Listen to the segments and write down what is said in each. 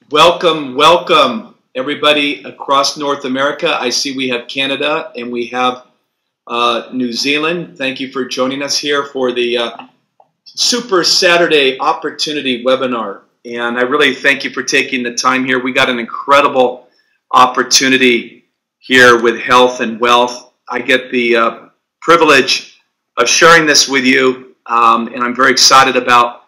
Welcome, welcome, everybody across North America. I see we have Canada and we have New Zealand. Thank you for joining us here for the Super Saturday Opportunity webinar. And I really thank you for taking the time here. We got an incredible opportunity here with health and wealth. I get the privilege of sharing this with you, and I'm very excited about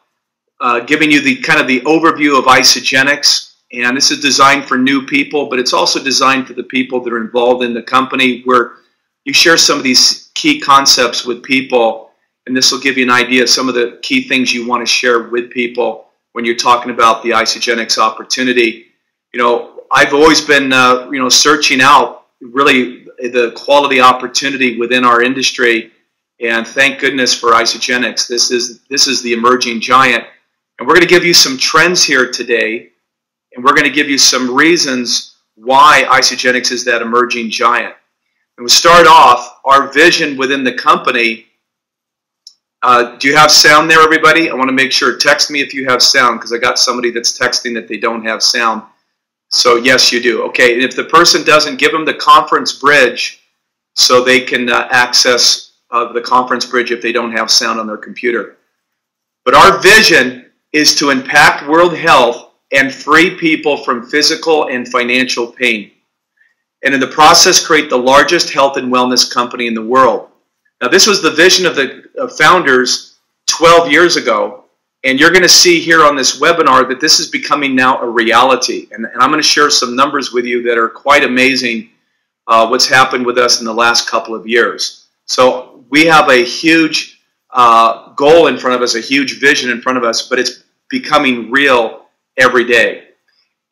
giving you the kind of the overview of Isagenix. And this is designed for new people, but it's also designed for the people that are involved in the company, where you share some of these key concepts with people, and this will give you an idea of some of the key things you want to share with people when you're talking about the Isagenix opportunity. You know, I've always been, searching out really the quality opportunity within our industry, and thank goodness for Isagenix. This is the emerging giant, and we're going to give you some trends here today. And we're going to give you some reasons why Isagenix is that emerging giant. And we start off our vision within the company. Do you have sound there, everybody? I want to make sure. Text me if you have sound, because I got somebody that's texting that they don't have sound. So yes, you do. Okay, and if the person doesn't, give them the conference bridge so they can access the conference bridge if they don't have sound on their computer. But our vision is to impact world health and free people from physical and financial pain, and in the process create the largest health and wellness company in the world. Now, this was the vision of the founders 12 years ago, and you're going to see here on this webinar that this is becoming now a reality. And I'm going to share some numbers with you that are quite amazing, what's happened with us in the last couple of years. So we have a huge goal in front of us, a huge vision in front of us, but it's becoming real every day.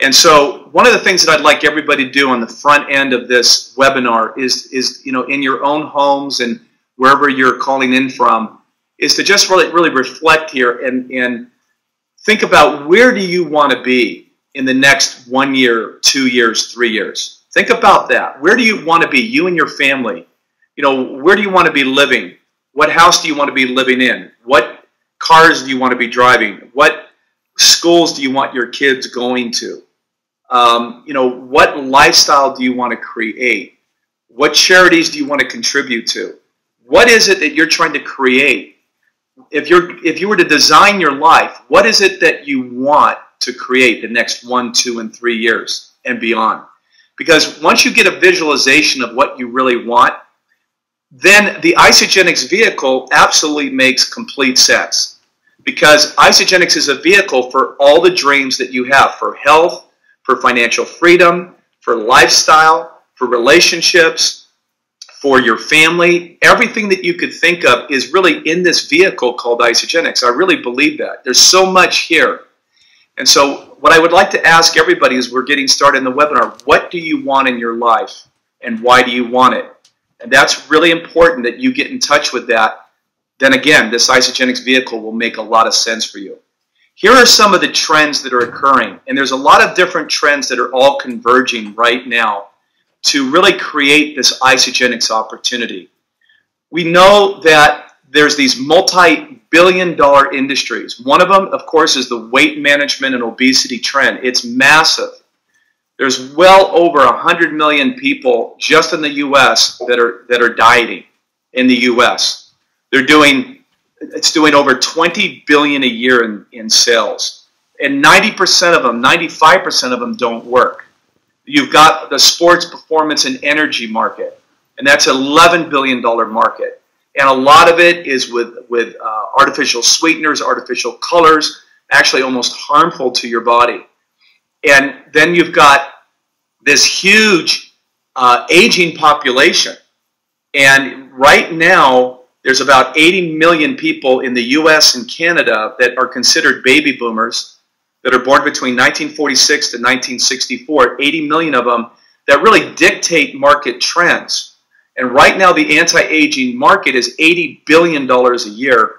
And so one of the things that I'd like everybody to do on the front end of this webinar is in your own homes and wherever you're calling in from, is to just really reflect here and think about, where do you want to be in the next 1 year, 2 years, 3 years? Think about that. Where do you want to be, you and your family? Where do you want to be living? What house do you want to be living in? What cars do you want to be driving? What schools do you want your kids going to? What lifestyle do you want to create? What charities do you want to contribute to? What is it that you're trying to create? If you were to design your life, what is it that you want to create the next 1, 2, and 3 years and beyond? Because once you get a visualization of what you really want, then the Isagenix vehicle absolutely makes complete sense. Because Isagenix is a vehicle for all the dreams that you have, for health, for financial freedom, for lifestyle, for relationships, for your family. Everything that you could think of is really in this vehicle called Isagenix. I really believe that. There's so much here. And so what I would like to ask everybody as we're getting started in the webinar, what do you want in your life and why do you want it? And that's really important that you get in touch with that. Then again, this Isagenix vehicle will make a lot of sense for you. Here are some of the trends that are occurring, and there's a lot of different trends that are all converging right now to really create this Isagenix opportunity. We know that there's these multi-billion-dollar industries. One of them, of course, is the weight management and obesity trend. It's massive. There's well over 100 million people just in the U.S. that are dieting in the U.S. It's doing over $20 billion a year in sales, and 90% of them, 95% of them don't work. You've got the sports, performance, and energy market, and that's an $11 billion market, and a lot of it is with artificial sweeteners, artificial colors, actually almost harmful to your body. And then you've got this huge aging population, and right now there's about 80 million people in the U.S. and Canada that are considered baby boomers that are born between 1946 to 1964, 80 million of them that really dictate market trends. And right now the anti-aging market is $80 billion a year.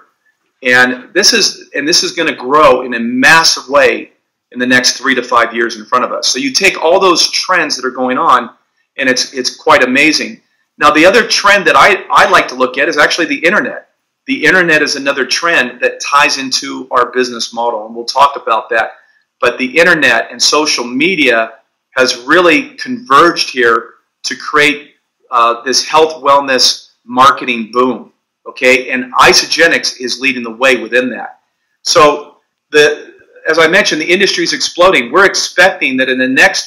And this is going to grow in a massive way in the next 3 to 5 years in front of us. So you take all those trends that are going on, and it's quite amazing. Now, the other trend that I like to look at is actually the internet. The internet is another trend that ties into our business model, and we'll talk about that. but the internet and social media has really converged here to create this health wellness marketing boom. Okay, and Isagenix is leading the way within that. So as I mentioned, the industry is exploding. We're expecting that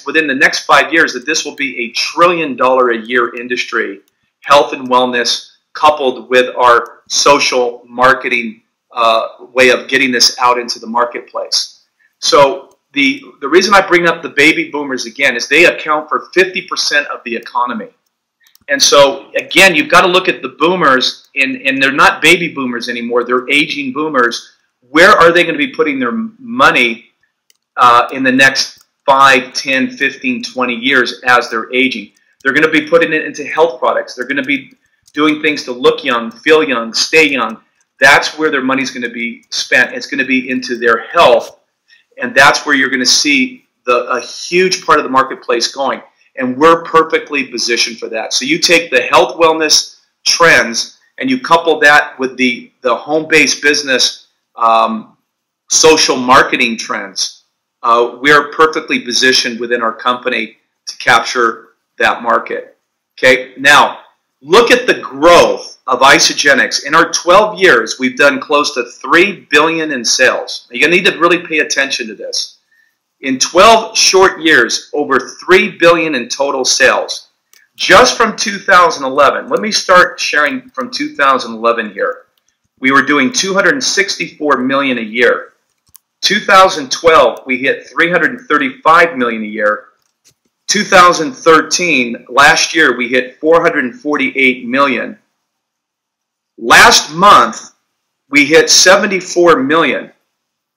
within the next 5 years that this will be a $1 trillion a year industry, health and wellness, coupled with our social marketing way of getting this out into the marketplace. So the reason I bring up the baby boomers again is they account for 50% of the economy. And so, again, you've got to look at the boomers, and they're not baby boomers anymore. They're aging boomers. Where are they going to be putting their money in the next 5, 10, 15, 20 years as they're aging? They're going to be putting it into health products. They're going to be doing things to look young, feel young, stay young. That's where their money's going to be spent. It's going to be into their health, and that's where you're going to see a huge part of the marketplace going. And we're perfectly positioned for that. So you take the health wellness trends and you couple that with the home-based business social marketing trends. We're perfectly positioned within our company to capture that market. Okay, now look at the growth of Isagenix. In our 12 years, we've done close to $3 billion in sales. You need to really pay attention to this. In 12 short years, over $3 billion in total sales. Just from 2011, let me start sharing from 2011 here. We were doing $264 million a year. 2012, we hit $335 million a year. 2013, last year, we hit $448 million. Last month, we hit $74 million.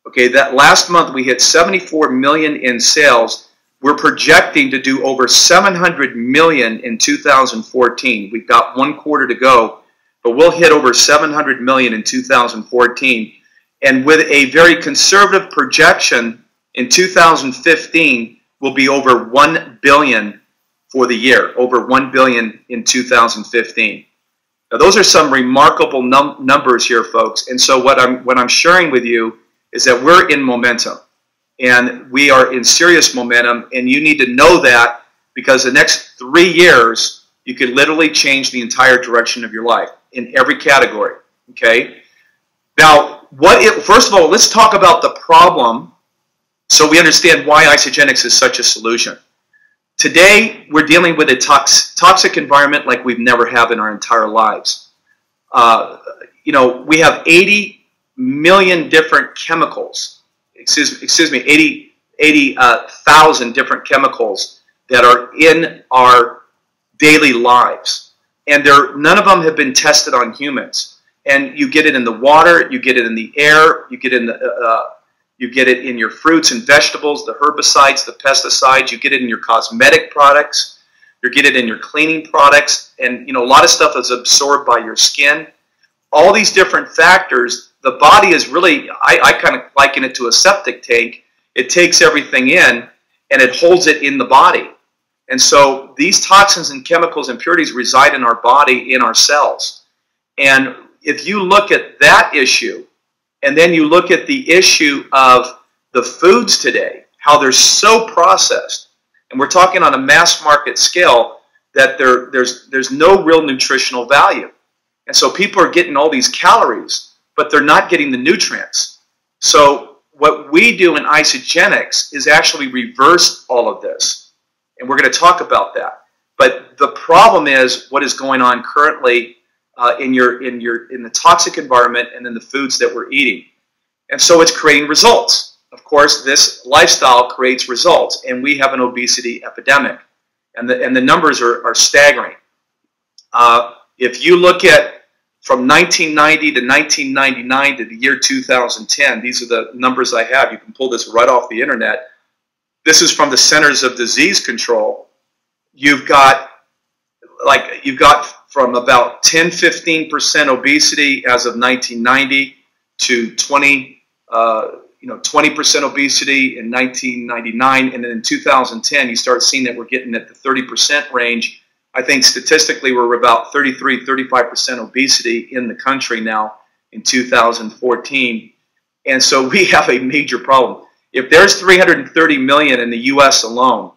Okay, that last month we hit $74 million in sales. We're projecting to do over $700 million in 2014. We've got 1 quarter to go, but we'll hit over $700 million in 2014. And with a very conservative projection, in 2015, we'll be over $1 billion for the year, over $1 billion in 2015. Now, those are some remarkable numbers here, folks. And so what I'm sharing with you is that we're in momentum, and we are in serious momentum, and you need to know that, because the next 3 years, you could literally change the entire direction of your life in every category, okay? Now, first of all, let's talk about the problem so we understand why Isagenix is such a solution. Today, we're dealing with a toxic environment like we've never had in our entire lives. We have 80 million different chemicals, 80,000 different chemicals that are in our daily lives. And none of them have been tested on humans. And you get it in the water, you get it in the air, you get it in your fruits and vegetables, the herbicides, the pesticides, you get it in your cosmetic products, you get it in your cleaning products, and a lot of stuff is absorbed by your skin. All these different factors. The body is really, I kind of liken it to a septic tank. It takes everything in and it holds it in the body. And so these toxins and chemicals and impurities reside in our body, in our cells. And if you look at that issue, and then you look at the issue of the foods today, how they're so processed, and we're talking on a mass market scale, that there's no real nutritional value. And so people are getting all these calories, but they're not getting the nutrients. So what we do in Isagenix is actually reverse all of this. And we're going to talk about that. But the problem is what is going on currently in the toxic environment and in the foods that we're eating. And so it's creating results. Of course, this lifestyle creates results, and we have an obesity epidemic. And the numbers are staggering. If you look at from 1990 to 1999 to the year 2010, these are the numbers I have. You can pull this right off the internet. This is from the Centers of Disease Control. You've got from about 10-15% obesity as of 1990 to 20% obesity in 1999, and then in 2010 you start seeing that we're getting at the 30% range. I think statistically we're about 33-35% obesity in the country now in 2014. And so we have a major problem. If there's 330 million in the U.S. alone,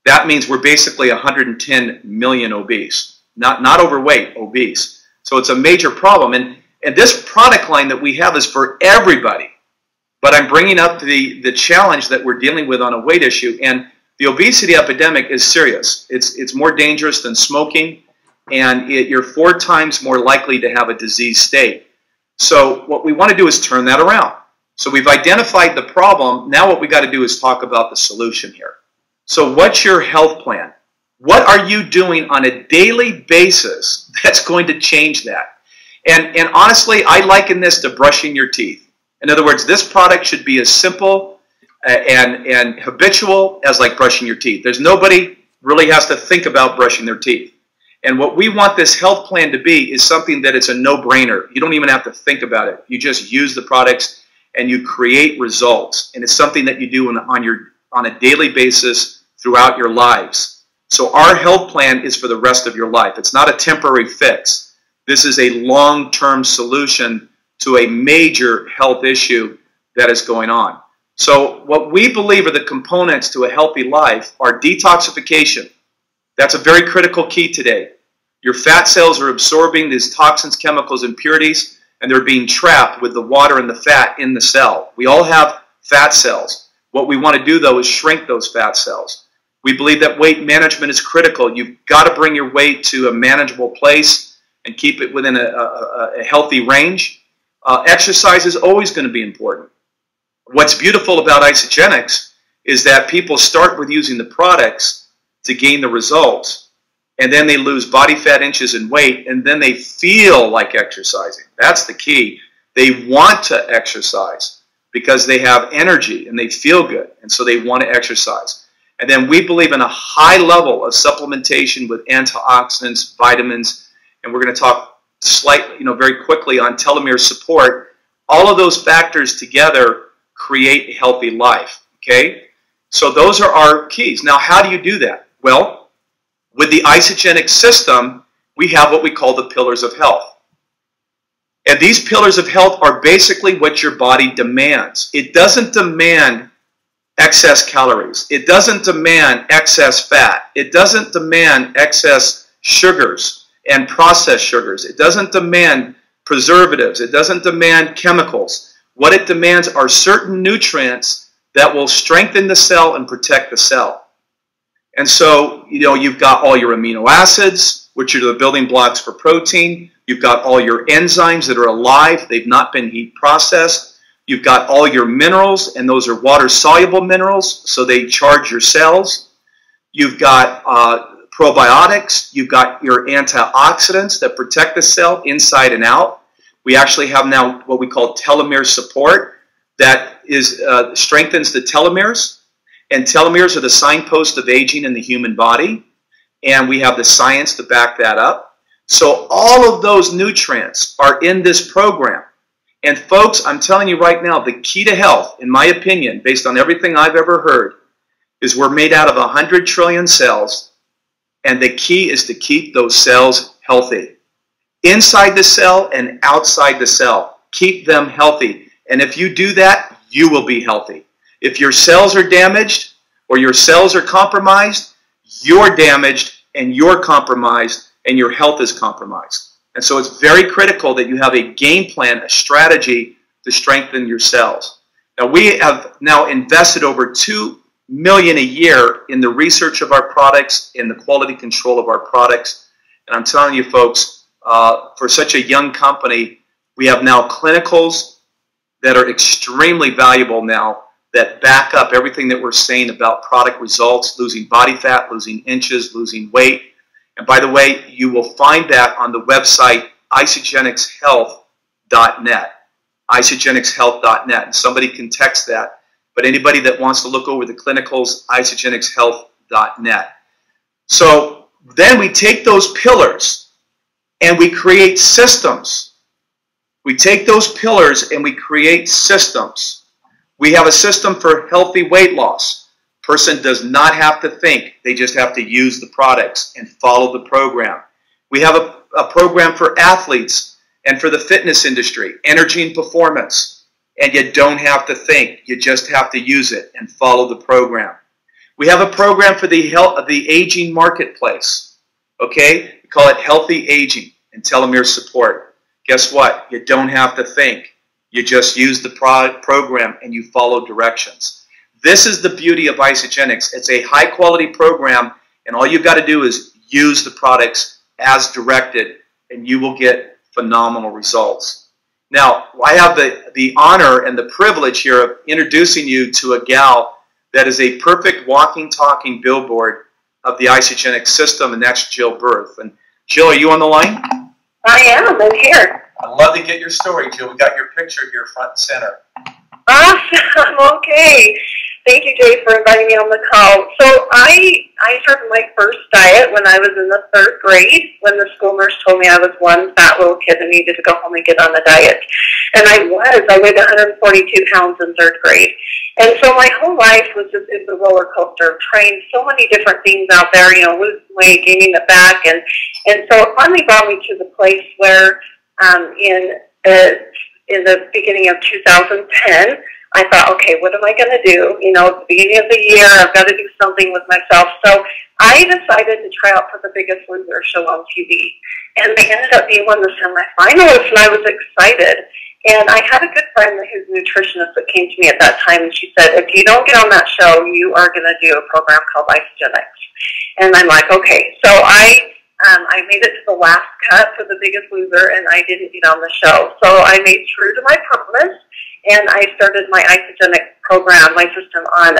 that means we're basically 110 million obese. Not overweight, obese. So it's a major problem. And this product line that we have is for everybody. But I'm bringing up the challenge that we're dealing with on a weight issue. And the obesity epidemic is serious. It's more dangerous than smoking. And you're 4 times more likely to have a disease state. So what we want to do is turn that around. So we've identified the problem. Now what we got to do is talk about the solution here. So what's your health plan? What are you doing on a daily basis that's going to change that? And honestly, I liken this to brushing your teeth. In other words, this product should be as simple and habitual as like brushing your teeth. There's nobody really has to think about brushing their teeth. And what we want this health plan to be is something that it's a no-brainer. You don't even have to think about it. You just use the products and you create results. And it's something that you do on a daily basis throughout your lives. So our health plan is for the rest of your life. It's not a temporary fix. This is a long-term solution to a major health issue that is going on. So what we believe are the components to a healthy life are detoxification. That's a very critical key today. Your fat cells are absorbing these toxins, chemicals, impurities, and they're being trapped with the water and the fat in the cell. We all have fat cells. What we want to do, though, is shrink those fat cells. We believe that weight management is critical. You've got to bring your weight to a manageable place and keep it within a healthy range. Exercise is always going to be important. What's beautiful about Isagenix is that people start with using the products to gain the results, and then they lose body fat inches and weight, and then they feel like exercising. That's the key. They want to exercise because they have energy and they feel good, and so they want to exercise. And then we believe in a high level of supplementation with antioxidants, vitamins, and we're going to talk slightly, very quickly on telomere support. All of those factors together create a healthy life, okay? So those are our keys. Now, how do you do that? Well, with the Isagenix system, we have what we call the pillars of health. And these pillars of health are basically what your body demands. It doesn't demand excess calories. It doesn't demand excess fat. It doesn't demand excess sugars and processed sugars. It doesn't demand preservatives. It doesn't demand chemicals. What it demands are certain nutrients that will strengthen the cell and protect the cell. And so, you've got all your amino acids, which are the building blocks for protein. You've got all your enzymes that are alive. They've not been heat processed. You've got all your minerals, and those are water-soluble minerals, so they charge your cells. You've got probiotics. You've got your antioxidants that protect the cell inside and out. We actually have now what we call telomere support that strengthens the telomeres. And telomeres are the signpost of aging in the human body. And we have the science to back that up. So all of those nutrients are in this program. And folks, I'm telling you right now, the key to health, in my opinion, based on everything I've ever heard, is we're made out of 100 trillion cells. And the key is to keep those cells healthy. Inside the cell and outside the cell. Keep them healthy. And if you do that, you will be healthy. If your cells are damaged or your cells are compromised, you're damaged and you're compromised and your health is compromised. And so it's very critical that you have a game plan, a strategy to strengthen your cells. Now, we have now invested over $2 million a year in the research of our products, in the quality control of our products. And I'm telling you, folks, for such a young company, we have now clinicals that are extremely valuable now that back up everything that we're saying about product results, losing body fat, losing inches, losing weight. And by the way, you will find that on the website isagenixhealth.net, isagenixhealth.net. And somebody can text that. But anybody that wants to look over the clinicals, isagenixhealth.net. So then we take those pillars and we create systems. We take those pillars and we create systems. We have a system for healthy weight loss. Person does not have to think. They just have to use the products and follow the program. We have a program for athletes and for the fitness industry, energy and performance. and you don't have to think. You just have to use it and follow the program. We have a program for the aging marketplace. Okay? We call it Healthy Aging and Telomere Support. Guess what? You don't have to think. You just use the program and you follow directions. This is the beauty of Isagenix. It's a high-quality program, and all you've got to do is use the products as directed, and you will get phenomenal results. Now, I have the honor and the privilege here of introducing you to a gal that is a perfect walking, talking billboard of the Isagenix system, and that's Jill Berth. And Jill, are you on the line? I am. I'm here. I'd love to get your story, Jill. We got your picture here front and center. Awesome. Okay. Thank you, Jay, for inviting me on the call. So I started my first diet when I was in the 3rd grade, when the school nurse told me I was one fat little kid and needed to go home and get on the diet. And I weighed 142 pounds in 3rd grade. And so my whole life was just a roller coaster of trying so many different things out there, you know, losing weight, gaining it back. And so it finally brought me to the place where in the beginning of 2010, I thought, okay, what am I going to do? You know, at the beginning of the year, I've got to do something with myself. So I decided to try out for the Biggest Loser show on TV. And they ended up being one of the semifinalists, and I was excited. And I had a good friend who's a nutritionist that came to me at that time, and she said, if you don't get on that show, you are going to do a program called Isagenix. And I'm like, okay. So I made it to the last cut for the Biggest Loser, and I didn't get on the show. So I made true to my promise, and I started my Isagenix program, my system, on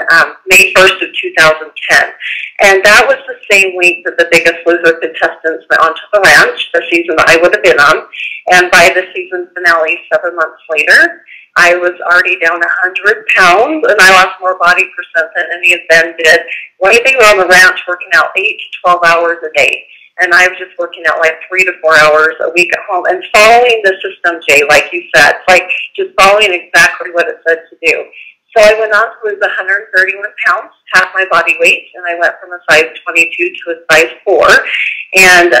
May 1st of 2010. And that was the same week that the Biggest Loser contestants went onto the ranch, the season that I would have been on. And by the season finale, 7 months later, I was already down 100 pounds, and I lost more body percent than any of them did. When they were on the ranch working out 8 to 12 hours a day. And I was just working out like 3 to 4 hours a week at home and following the system, Jay, like you said, like just following exactly what it said to do. So I went on to lose 131 pounds, half my body weight, and I went from a size 22 to a size 4. And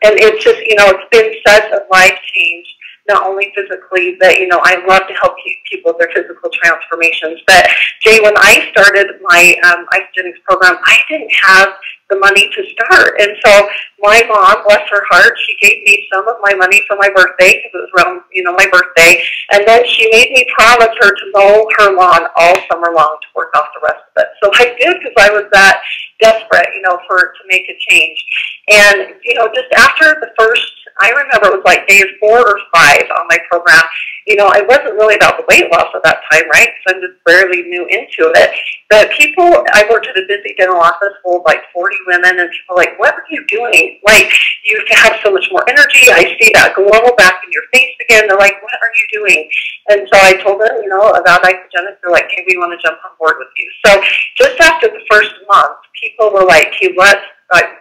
it's just, you know, it's been such a life change, not only physically, but, you know, I love to help people with their physical transformations. But, Jay, when I started my Isagenix program, I didn't have the money to start. And so my mom, bless her heart, she gave me some of my money for my birthday, because it was around, you know, my birthday. And then she made me promise her to mow her lawn all summer long to work off the rest of it. So I did, because I was that desperate, you know, to make a change. And, you know, just after the first, I remember it was like day 4 or 5 on my program. You know, it wasn't really about the weight loss at that time, right? Because I'm just barely new into it. But people, I worked at a busy dental office full of like 40 women, and people were like, what are you doing? Like, you have so much more energy. I see that glow back in your face again. They're like, what are you doing? And so I told them, you know, about Isagenix. They're like, hey, we want to jump on board with you. So just after the first month, people were like, hey,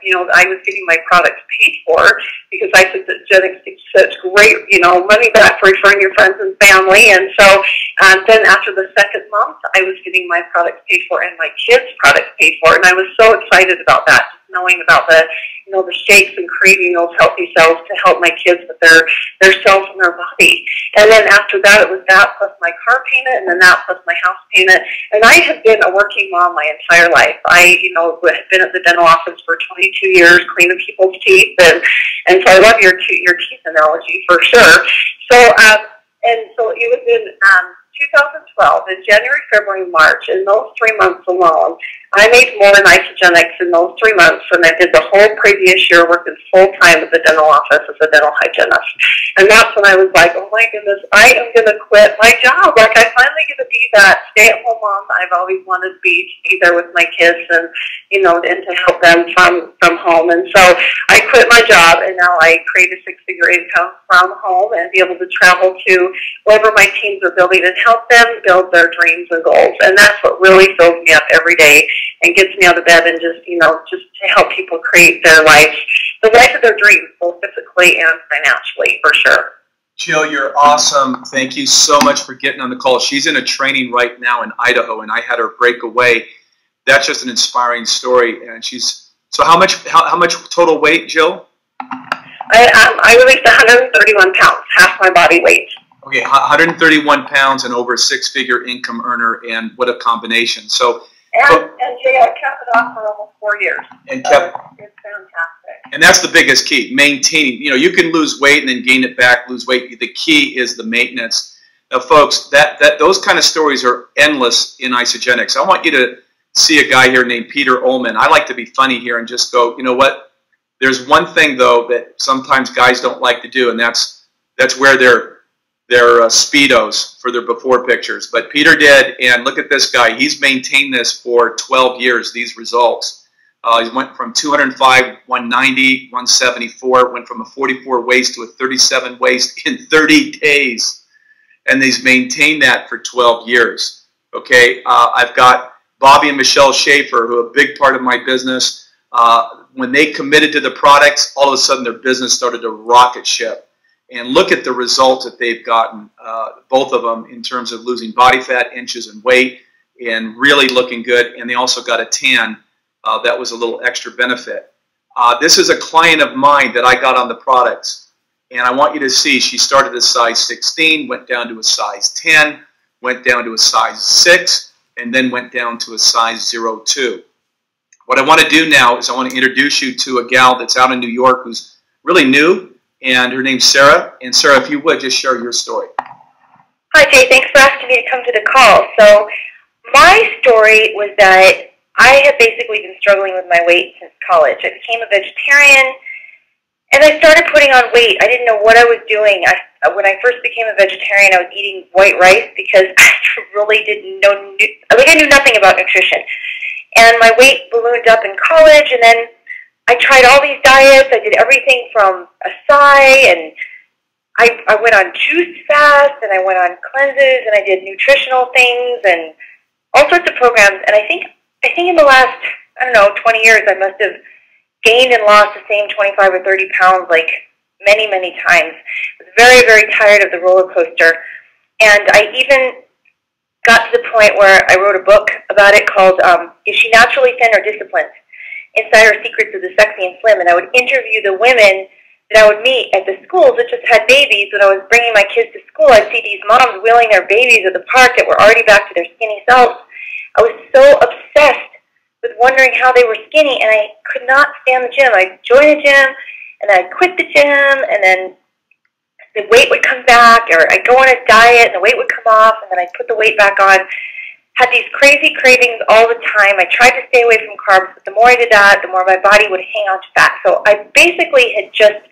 you know, I was getting my products paid for because Isagenix takes such great, you know, money back for referring your friends and family. And so then after the second month, I was getting my products paid for and my kids' products paid for. And I was so excited about that, just knowing about the, you know, the shakes and creating those healthy cells to help my kids with their cells in their body. And then after that, it was that plus my car payment, and then that plus my house payment. And I had been a working mom my entire life. I, you know, had been at the dental office for 22 years, cleaning people's teeth, and so I love your teeth analogy for sure. So, and so it was in 2012, in January, February, March, in those 3 months alone, I made more in Isagenix in those 3 months than I did the whole previous year working full-time at the dental office as a dental hygienist. And that's when I was like, oh my goodness, I am going to quit my job. Like, I finally get to be that stay-at-home mom I've always wanted to be there with my kids and, you know, and to help them from home. And so I quit my job, and now I create a 6-figure income from home and be able to travel to wherever my teams are building and help them build their dreams and goals. And that's what really fills me up every day and gets me out of bed, and just, you know, just to help people create their life, the life of their dreams, both physically and financially, for sure. Jill, you're awesome. Thank you so much for getting on the call. She's in a training right now in Idaho, and I had her break away. That's just an inspiring story. And she's, so how much total weight, Jill? I released 131 pounds, half my body weight. Okay, 131 pounds and over a six-figure income earner, and what a combination. So, and Jay, I kept it off for almost 4 years. And it's fantastic. And that's the biggest key, maintaining. You know, you can lose weight and then gain it back, lose weight. The key is the maintenance. Now, folks, those kind of stories are endless in Isagenix. I want you to see a guy here named Peter Ullman. I like to be funny here and just go, you know what? There's one thing, though, that sometimes guys don't like to do, and that's wear their Speedos for their before pictures. But Peter did, and look at this guy. He's maintained this for 12 years, these results. He went from 205, 190, 174, went from a 44 waist to a 37 waist in 30 days. And he's maintained that for 12 years. Okay, I've got Bobby and Michelle Schaefer, who are a big part of my business. When they committed to the products, all of a sudden their business started to rocket ship. And look at the results that they've gotten, both of them, in terms of losing body fat, inches, and weight, and really looking good. And they also got a tan. That was a little extra benefit. This is a client of mine that I got on the products. And I want you to see, she started a size 16, went down to a size 10, went down to a size 6, and then went down to a size 02. What I want to do now is I want to introduce you to a gal that's out in New York who's really new. And her name's Sarah. And Sarah, if you would, just share your story. Hi, Jay. Thanks for asking me to come to the call. So my story was that I had basically been struggling with my weight since college. I became a vegetarian, and I started putting on weight. I didn't know what I was doing. When I first became a vegetarian, I was eating white rice because I really didn't know, I knew nothing about nutrition. And my weight ballooned up in college, and then I tried all these diets. I did everything from acai, and I went on juice fast, and I went on cleanses, and I did nutritional things, and all sorts of programs. And I think in the last, 20 years, I must have gained and lost the same 25 or 30 pounds, like many, many times. I was very, very tired of the roller coaster. And I even got to the point where I wrote a book about it called Is She Naturally Thin or Disciplined? Insider Secrets of the Sexy and Slim, and I would interview the women that I would meet at the schools that just had babies. When I was bringing my kids to school, I'd see these moms wheeling their babies at the park that were already back to their skinny selves. I was so obsessed with wondering how they were skinny, and I could not stand the gym. I'd join a gym, and then I'd quit the gym, and then the weight would come back, or I'd go on a diet, and the weight would come off, and then I'd put the weight back on. Had these crazy cravings all the time. I tried to stay away from carbs, but the more I did that, the more my body would hang on to fat. So I basically had just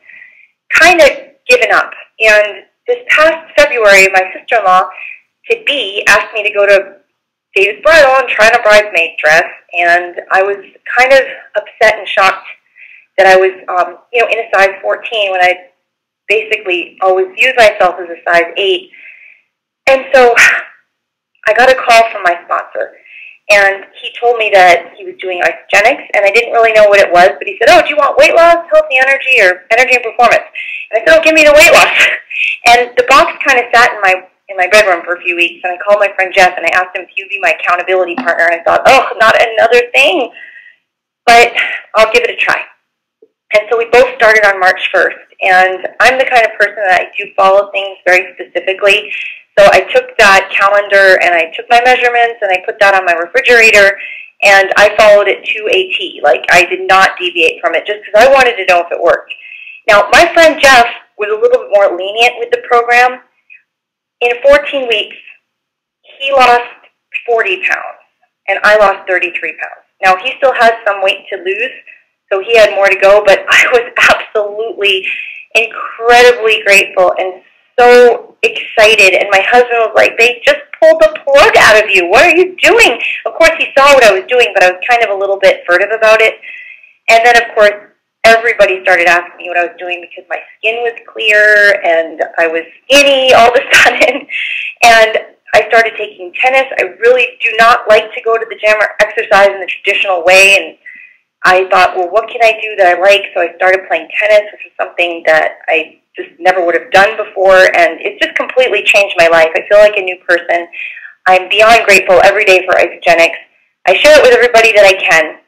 kind of given up. And this past February, my sister-in-law, to be, asked me to go to David's bridal and try on a bridesmaid dress. And I was kind of upset and shocked that I was, in a size 14 when I basically always viewed myself as a size 8. And so I got a call from my sponsor, and he told me that he was doing Isagenix, and I didn't really know what it was, but he said, "Oh, do you want weight loss, healthy energy, or energy and performance?" And I said, "Oh, give me the weight loss." And the box kind of sat in my bedroom for a few weeks, and I called my friend Jeff, and I asked him if he would be my accountability partner, and I thought, oh, not another thing, but I'll give it a try. And so we both started on March 1st, and I'm the kind of person that I do follow things very specifically. So I took that calendar, and I took my measurements, and I put that on my refrigerator, and I followed it to a T. Like, I did not deviate from it, just because I wanted to know if it worked. Now, my friend Jeff was a little bit more lenient with the program. In 14 weeks, he lost 40 pounds, and I lost 33 pounds. Now, he still has some weight to lose, so he had more to go, but I was absolutely incredibly grateful and so excited. And my husband was like, "They just pulled the plug out of you. What are you doing?" Of course, he saw what I was doing, but I was kind of a little bit furtive about it. And then, of course, everybody started asking me what I was doing because my skin was clear and I was skinny all of a sudden. And I started taking tennis. I really do not like to go to the gym or exercise in the traditional way. And I thought, well, what can I do that I like? So I started playing tennis, which is something that I just never would have done before. And it just completely changed my life. I feel like a new person. I'm beyond grateful every day for Isagenix. I share it with everybody that I can.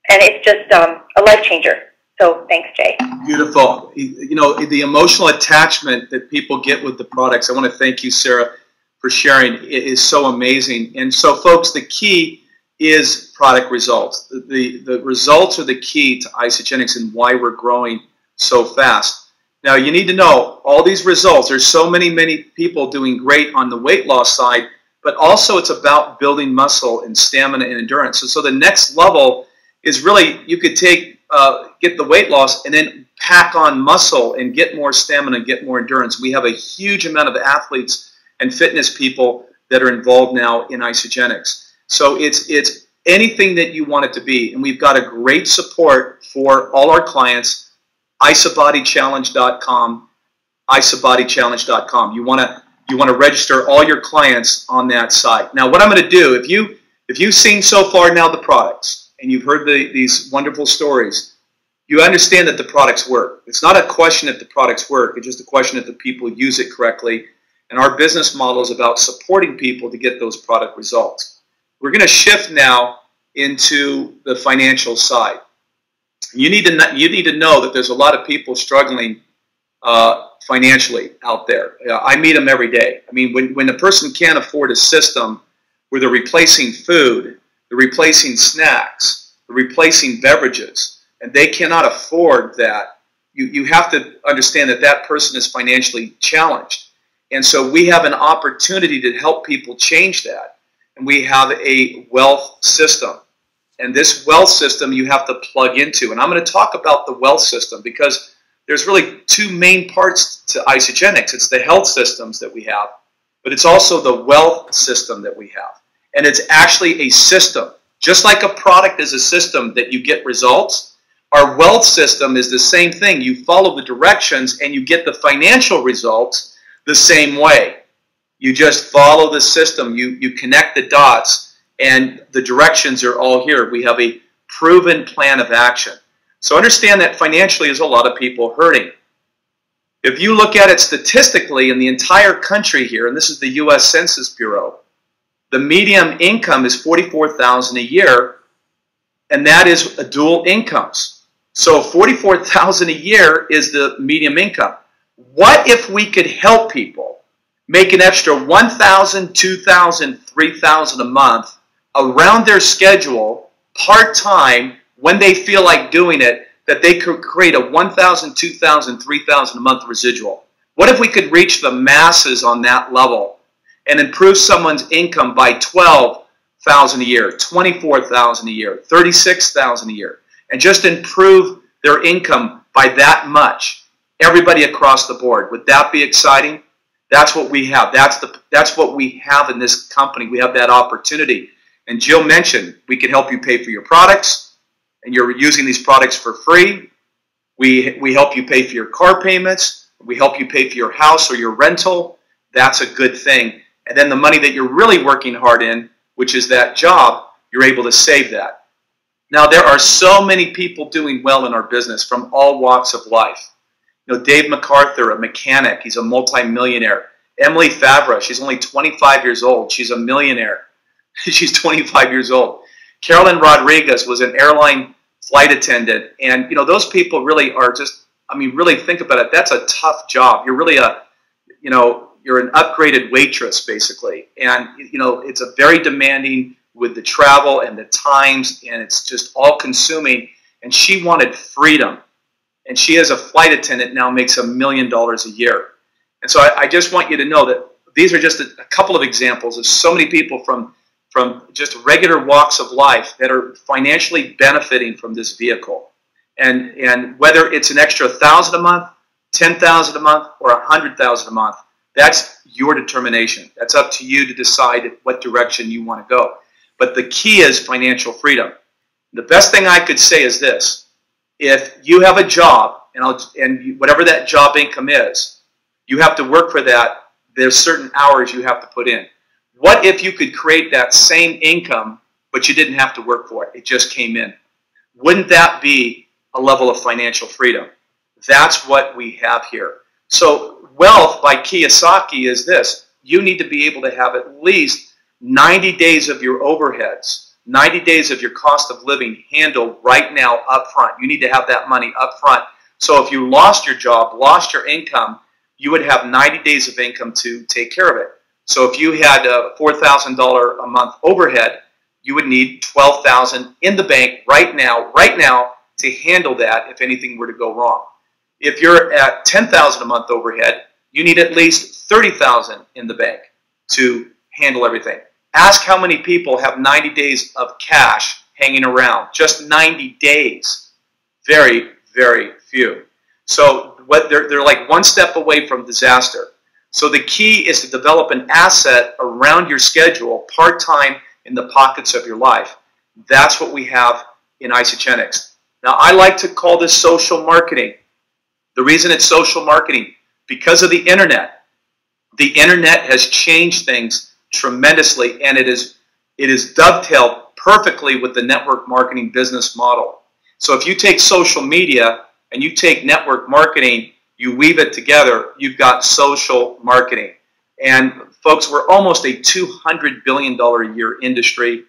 And it's just a life changer. So thanks, Jay. Beautiful. You know, the emotional attachment that people get with the products, I want to thank you, Sarah, for sharing. It is so amazing. And so, folks, the key is product results. The results are the key to Isagenix and why we're growing so fast. Now, you need to know all these results. There's so many people doing great on the weight loss side, but also it's about building muscle and stamina and endurance. And so the next level is really, you could take, get the weight loss and then pack on muscle and get more stamina, get more endurance. We have a huge amount of athletes and fitness people that are involved now in Isagenix. So it's anything that you want it to be. And we've got a great support for all our clients, isabodychallenge.com, isabodychallenge.com. You want to register all your clients on that site. Now, what I'm going to do, if you've seen so far now the products, and you've heard these wonderful stories, you understand that the products work. It's not a question if the products work. It's just a question if the people use it correctly. And our business model is about supporting people to get those product results. We're going to shift now into the financial side. You need to know that there's a lot of people struggling financially out there. I meet them every day. I mean, when a person can't afford a system where they're replacing food, they're replacing snacks, they're replacing beverages, and they cannot afford that, you have to understand that that person is financially challenged. And so we have an opportunity to help people change that. And we have a wealth system. And this wealth system you have to plug into. And I'm going to talk about the wealth system because there's really two main parts to Isagenix. It's the health systems that we have, but it's also the wealth system that we have. And it's actually a system. Just like a product is a system that you get results, our wealth system is the same thing. You follow the directions and you get the financial results the same way. You just follow the system. You connect the dots, and the directions are all here. We have a proven plan of action. So understand that financially is a lot of people hurting. If you look at it statistically in the entire country here, and this is the U.S. Census Bureau, the median income is $44,000 a year, and that is a dual incomes. So $44,000 a year is the median income. What if we could help people make an extra $1,000, $2,000, $3,000 a month around their schedule, part-time, when they feel like doing it, that they could create a $1,000, $2,000, $3,000 a month residual? What if we could reach the masses on that level and improve someone's income by $12,000 a year, $24,000 a year, $36,000 a year, and just improve their income by that much? Everybody across the board. Would that be exciting? That's what we have. That's what we have in this company. We have that opportunity. And Jill mentioned we can help you pay for your products, and you're using these products for free. We help you pay for your car payments. We help you pay for your house or your rental. That's a good thing. And then the money that you're really working hard in, which is that job, you're able to save that. Now, there are so many people doing well in our business from all walks of life. You know, Dave MacArthur, a mechanic, he's a multimillionaire. Emily Favre, she's only 25 years old. She's a millionaire. She's 25 years old. Carolyn Rodriguez was an airline flight attendant. And, you know, those people really are just, I mean, really think about it. That's a tough job. You're really you're an upgraded waitress, basically. And, you know, it's a very demanding with the travel and the times, and it's just all consuming. And she wanted freedom. And she, as a flight attendant, now makes $1 million a year. And so I just want you to know that these are just a couple of examples of so many people from just regular walks of life that are financially benefiting from this vehicle. And whether it's an extra $1,000 a month, $10,000 a month, or $100,000 a month, that's your determination. That's up to you to decide what direction you want to go. But the key is financial freedom. The best thing I could say is this. If you have a job, and whatever that job income is, you have to work for that. There's certain hours you have to put in. What if you could create that same income, but you didn't have to work for it? It just came in. Wouldn't that be a level of financial freedom? That's what we have here. So wealth by Kiyosaki is this. You need to be able to have at least 90 days of your overheads, 90 days of your cost of living handled right now up front. You need to have that money up front. So if you lost your job, lost your income, you would have 90 days of income to take care of it. So if you had a $4,000 a month overhead, you would need $12,000 in the bank right now to handle that if anything were to go wrong. If you're at $10,000 a month overhead, you need at least $30,000 in the bank to handle everything. Ask how many people have 90 days of cash hanging around. Just 90 days. Very, very few. So they're like one step away from disaster. So the key is to develop an asset around your schedule, part-time in the pockets of your life. That's what we have in Isagenix. Now, I like to call this social marketing. The reason it's social marketing, because of the internet. The internet has changed things tremendously, and it is dovetailed perfectly with the network marketing business model. So if you take social media and you take network marketing, you weave it together, you've got social marketing. And folks, we're almost a $200 billion a year industry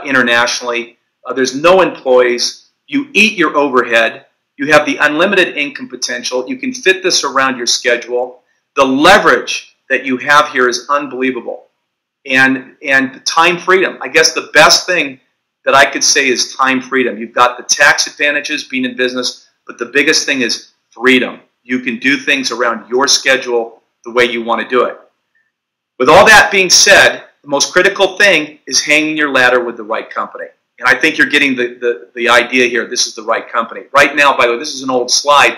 internationally. There's no employees. You eat your overhead. You have the unlimited income potential. You can fit this around your schedule. The leverage that you have here is unbelievable. And time freedom. I guess the best thing that I could say is time freedom. You've got the tax advantages being in business, but the biggest thing is freedom. You can do things around your schedule the way you want to do it. With all that being said, the most critical thing is hanging your ladder with the right company. And I think you're getting the idea here. This is the right company. Right now, by the way, this is an old slide.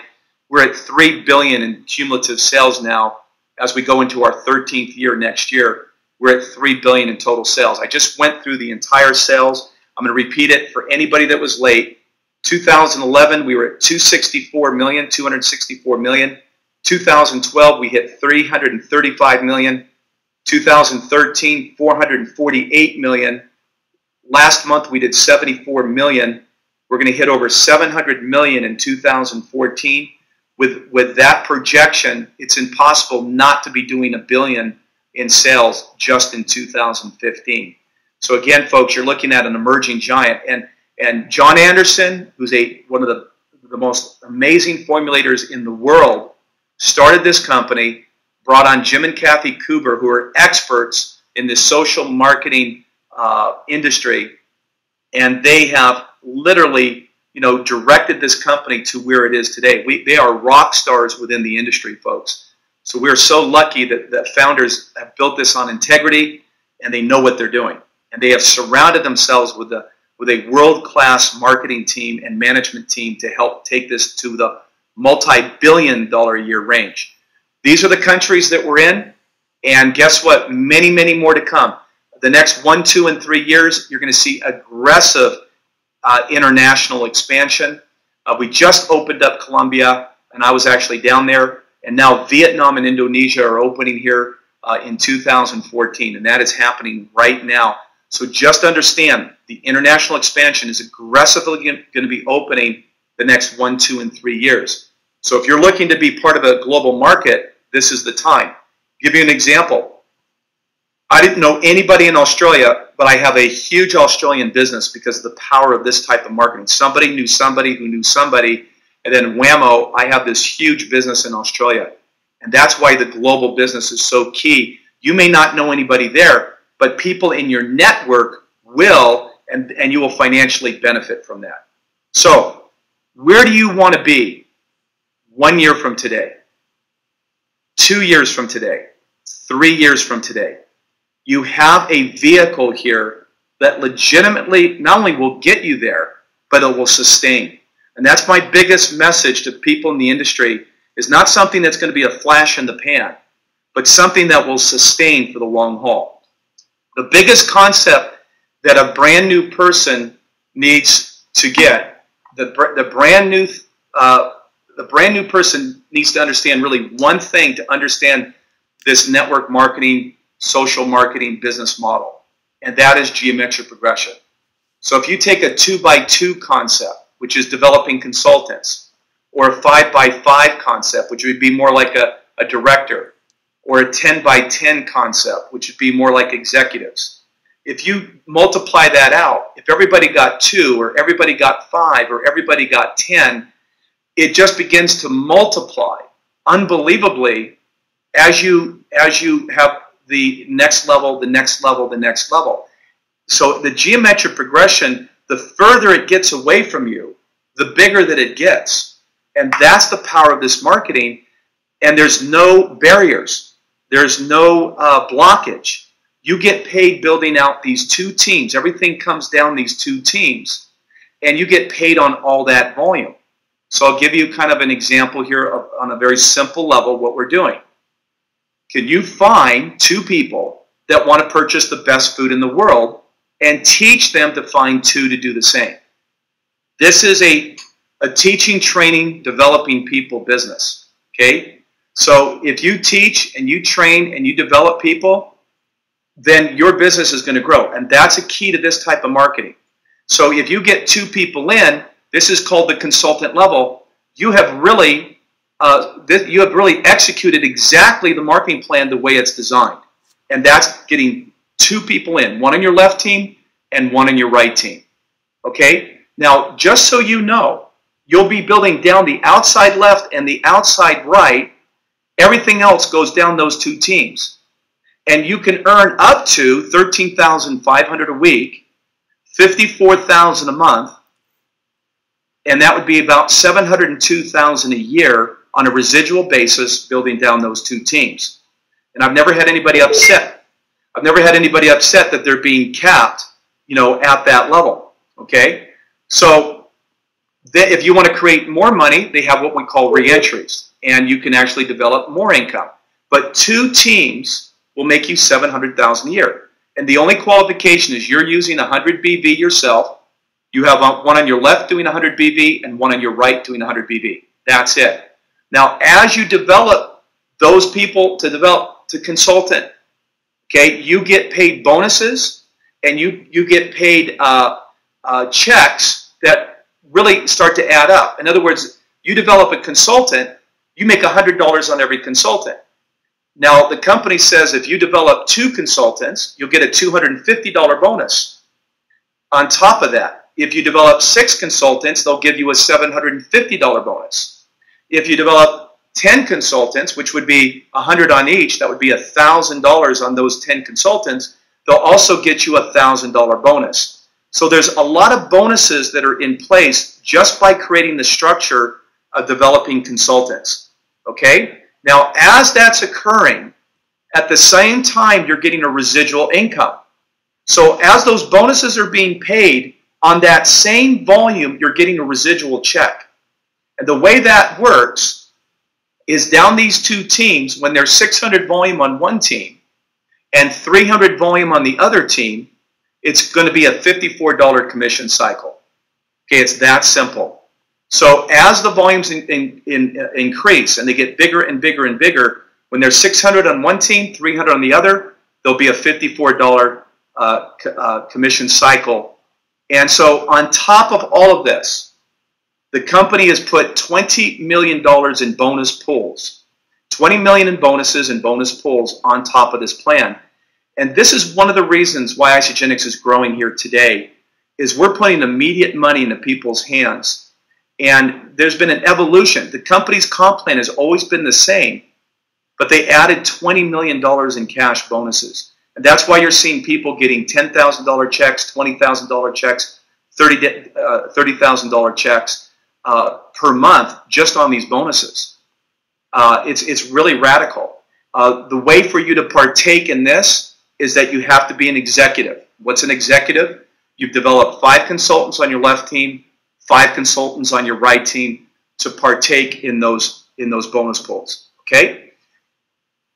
We're at $3 billion in cumulative sales now. As we go into our 13th year next year, we're at $3 billion in total sales. I just went through the entire sales. I'm going to repeat it for anybody that was late. 2011, we were at $264 million. 2012, we hit $335 million. 2013, $448 million. Last month, we did $74 million. We're going to hit over $700 million in 2014. With that projection, it's impossible not to be doing $1 billion in sales just in 2015. So again, folks, you're looking at an emerging giant. And John Anderson, who's one of the most amazing formulators in the world, started this company, brought on Jim and Kathy Coover, who are experts in the social marketing industry, and they have literally, directed this company to where it is today. They are rock stars within the industry, folks. So we're so lucky that founders have built this on integrity, and they know what they're doing, and they have surrounded themselves with a world-class marketing team and management team to help take this to the multi-billion-dollar a year range. These are the countries that we're in, and guess what? Many, many more to come. The next 1, 2, and 3 years, you're going to see aggressive international expansion. We just opened up Colombia, and I was actually down there, and now Vietnam and Indonesia are opening here in 2014, and that is happening right now. So just understand, the international expansion is aggressively going to be opening the next 1, 2, and 3 years. So if you're looking to be part of a global market, this is the time. I'll give you an example. I didn't know anybody in Australia, but I have a huge Australian business because of the power of this type of marketing. Somebody knew somebody who knew somebody, and then whammo, I have this huge business in Australia. And that's why the global business is so key. You may not know anybody there, but people in your network will, and you will financially benefit from that. So, where do you want to be 1 year from today, 2 years from today, 3 years from today? You have a vehicle here that legitimately not only will get you there, but it will sustain. And that's my biggest message to people in the industry, is not something that's going to be a flash in the pan, but something that will sustain for the long haul. The biggest concept that a brand new person needs to get, the brand new person needs to understand really one thing to understand this network marketing, social marketing business model, and that is geometric progression. So if you take a 2x2 concept, which is developing consultants, or a 5x5 concept, which would be more like a director, or a 10x10 concept, which would be more like executives. if you multiply that out, if everybody got 2 or everybody got 5 or everybody got 10, it just begins to multiply unbelievably as you have the next level, the next level, the next level. So the geometric progression, the further it gets away from you, the bigger that it gets. And that's the power of this marketing. And there's no barriers. There's no blockage. You get paid building out these 2 teams. Everything comes down these 2 teams. And you get paid on all that volume. So I'll give you kind of an example here on a very simple level what we're doing. Can you find 2 people that want to purchase the best food in the world and teach them to find 2 to do the same? This is a teaching, training, developing people business. Okay? So if you teach and you train and you develop people, then your business is going to grow. And that's a key to this type of marketing. So if you get 2 people in, this is called the consultant level, you have really executed exactly the marketing plan the way it's designed. And that's getting 2 people in, 1 on your left team and 1 on your right team. Okay? Now, just so you know, you'll be building down the outside left and the outside right. Everything else goes down those 2 teams. And you can earn up to $13,500 a week, $54,000 a month, and that would be about $702,000 a year on a residual basis building down those 2 teams. And I've never had anybody upset. I've never had anybody upset that they're being capped, at that level. Okay? So if you want to create more money, they have what we call reentries, and you can actually develop more income. But 2 teams will make you $700,000 a year. And the only qualification is you're using 100 BV yourself. You have 1 on your left doing 100 BV and 1 on your right doing 100 BV. That's it. Now, as you develop those people to consultant, okay, you get paid bonuses and you get paid checks that really start to add up. In other words, you develop a consultant, you make $100 on every consultant. Now, the company says if you develop 2 consultants, you'll get a $250 bonus. On top of that, if you develop 6 consultants, they'll give you a $750 bonus. If you develop 10 consultants, which would be $100 on each, that would be $1,000 on those 10 consultants, they'll also get you a $1,000 bonus. So there's a lot of bonuses that are in place just by creating the structure of developing consultants. Okay? Now, as that's occurring, at the same time, you're getting a residual income. So as those bonuses are being paid, on that same volume, you're getting a residual check. And the way that works is down these 2 teams, when there's 600 volume on one team and 300 volume on the other team, it's going to be a $54 commission cycle. Okay, it's that simple. So as the volumes increase and they get bigger and bigger and bigger, when there's 600 on one team, 300 on the other, there'll be a $54 commission cycle. And so on top of all of this, the company has put $20 million in bonus pools, $20 million in bonuses and bonus pools on top of this plan. And this is one of the reasons why Isagenix is growing here today, is we're putting immediate money into people's hands. And there's been an evolution. The company's comp plan has always been the same, but they added $20 million in cash bonuses. And that's why you're seeing people getting $10,000 checks, $20,000 checks, $30,000 checks per month just on these bonuses. It's really radical. The way for you to partake in this is that you have to be an executive. What's an executive? You've developed 5 consultants on your left team, 5 consultants on your right team to partake in those bonus pools. Okay?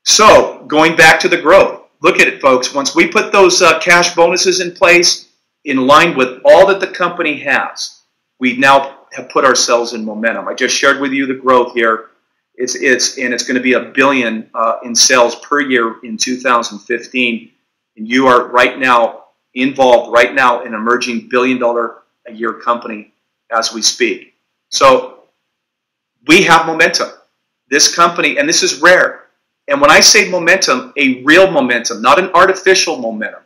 So, going back to the growth, look at it, folks. Once we put those cash bonuses in place, in line with all that the company has, we now have put ourselves in momentum. I just shared with you the growth here. It's going to be $1 billion in sales per year in 2015. And you are right now involved in an emerging $1 billion a year company as we speak. So we have momentum. This company, and this is rare. And when I say momentum, a real momentum, not an artificial momentum.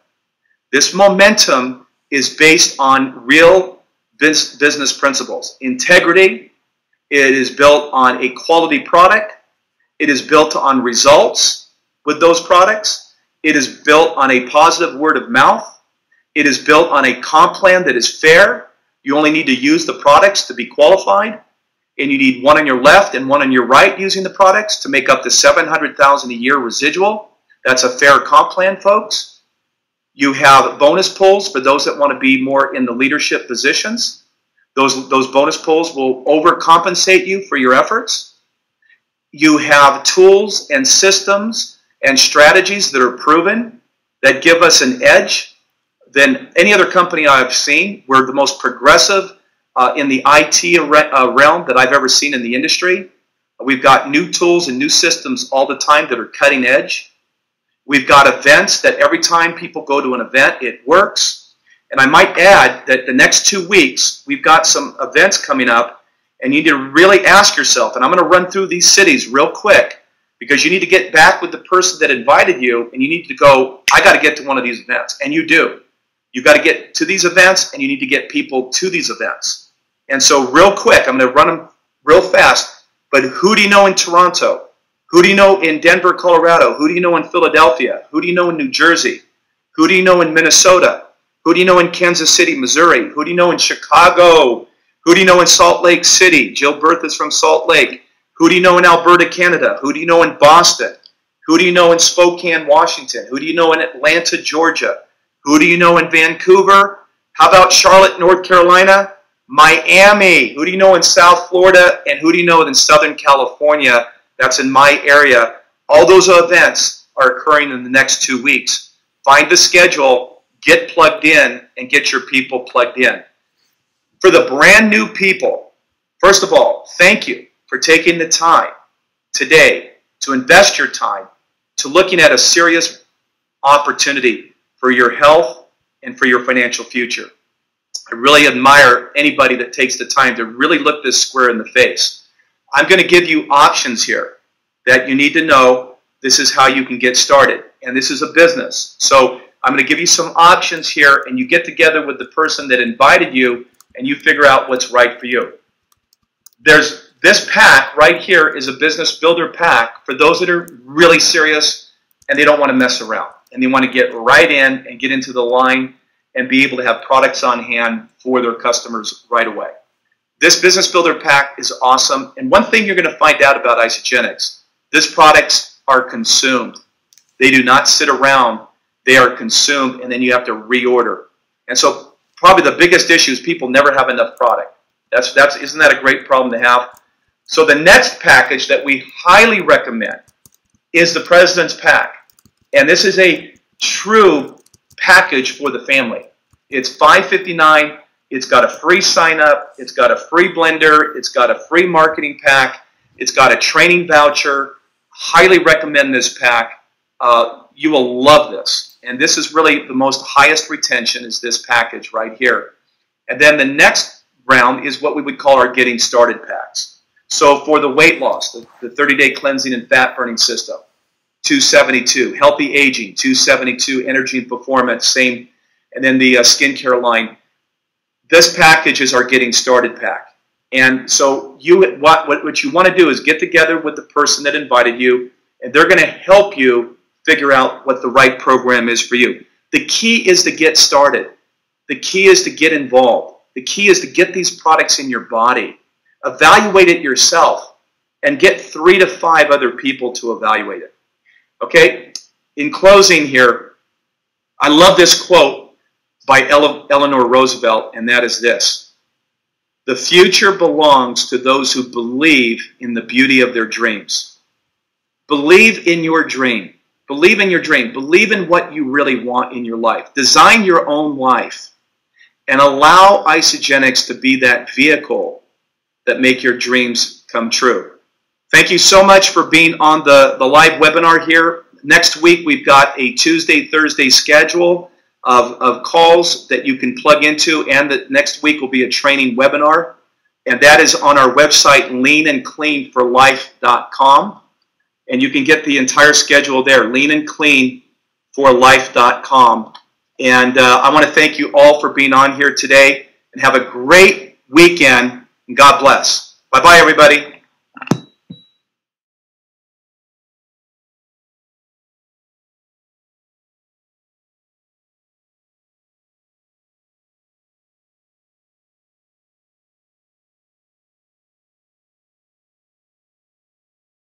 This momentum is based on real business principles. Integrity. It is built on a quality product. It is built on results with those products. It is built on a positive word of mouth. It is built on a comp plan that is fair. You only need to use the products to be qualified. And you need one on your left and one on your right using the products to make up the $700,000 a year residual. That's a fair comp plan, folks. You have bonus pools for those that want to be more in the leadership positions. Those bonus pools will overcompensate you for your efforts. You have tools and systems and strategies that are proven that give us an edge than any other company I've seen. We're the most progressive in the IT realm that I've ever seen in the industry. We've got new tools and new systems all the time that are cutting edge. We've got events that every time people go to an event, it works. And I might add that the next 2 weeks, we've got some events coming up, and you need to really ask yourself, and I'm going to run through these cities real quick, because you need to get back with the person that invited you, and you need to go, I got to get to one of these events. And you do. You've got to get to these events, and you need to get people to these events. And so real quick, I'm going to run them real fast, but who do you know in Toronto? Who do you know in Denver, Colorado? Who do you know in Philadelphia? Who do you know in New Jersey? Who do you know in Minnesota? Who do you know in Kansas City, Missouri? Who do you know in Chicago? Who do you know in Salt Lake City? Jill Berth is from Salt Lake. Who do you know in Alberta, Canada? Who do you know in Boston? Who do you know in Spokane, Washington? Who do you know in Atlanta, Georgia? Who do you know in Vancouver? How about Charlotte, North Carolina? Miami. Who do you know in South Florida? And who do you know in Southern California? That's in my area. All those events are occurring in the next 2 weeks. Find the schedule, get plugged in, and get your people plugged in. For the brand new people, first of all, thank you for taking the time today to invest your time to looking at a serious opportunity for your health and for your financial future. I really admire anybody that takes the time to really look this square in the face. I'm going to give you options here that you need to know. This is how you can get started. And this is a business. So I'm going to give you some options here, and you get together with the person that invited you, and you figure out what's right for you. There's this pack right here is a business builder pack for those that are really serious and they don't want to mess around. And they want to get right in and get into the line and be able to have products on hand for their customers right away. This business builder pack is awesome. And one thing you're going to find out about Isagenix, these products are consumed. They do not sit around. They are consumed, and then you have to reorder. And so probably the biggest issue is people never have enough product. Isn't that a great problem to have? So the next package that we highly recommend is the President's Pack. And this is a true package for the family. It's $5.59. It's got a free sign-up. It's got a free blender. It's got a free marketing pack. It's got a training voucher. Highly recommend this pack. You will love this. And this is really the most highest retention is this package right here. And then the next round is what we would call our getting started packs. So for the weight loss, the 30-day cleansing and fat burning system, $272. Healthy aging, $272. Energy and performance, same. And then the skincare line. This package is our getting started pack. And so what you want to do is get together with the person that invited you, and they're going to help you figure out what the right program is for you. The key is to get started. The key is to get involved. The key is to get these products in your body. Evaluate it yourself and get 3 to 5 other people to evaluate it. Okay? In closing here, I love this quote by Eleanor Roosevelt, and that is this: "The future belongs to those who believe in the beauty of their dreams." Believe in your dream. Believe in your dream. Believe in what you really want in your life. Design your own life and allow Isagenix to be that vehicle that make your dreams come true. Thank you so much for being on the live webinar here. Next week, we've got a Tuesday, Thursday schedule of calls that you can plug into, and the next week will be a training webinar, and that is on our website, leanandcleanforlife.com, and you can get the entire schedule there, leanandcleanforlife.com, And I want to thank you all for being on here today. And have a great weekend. And God bless. Bye-bye, everybody.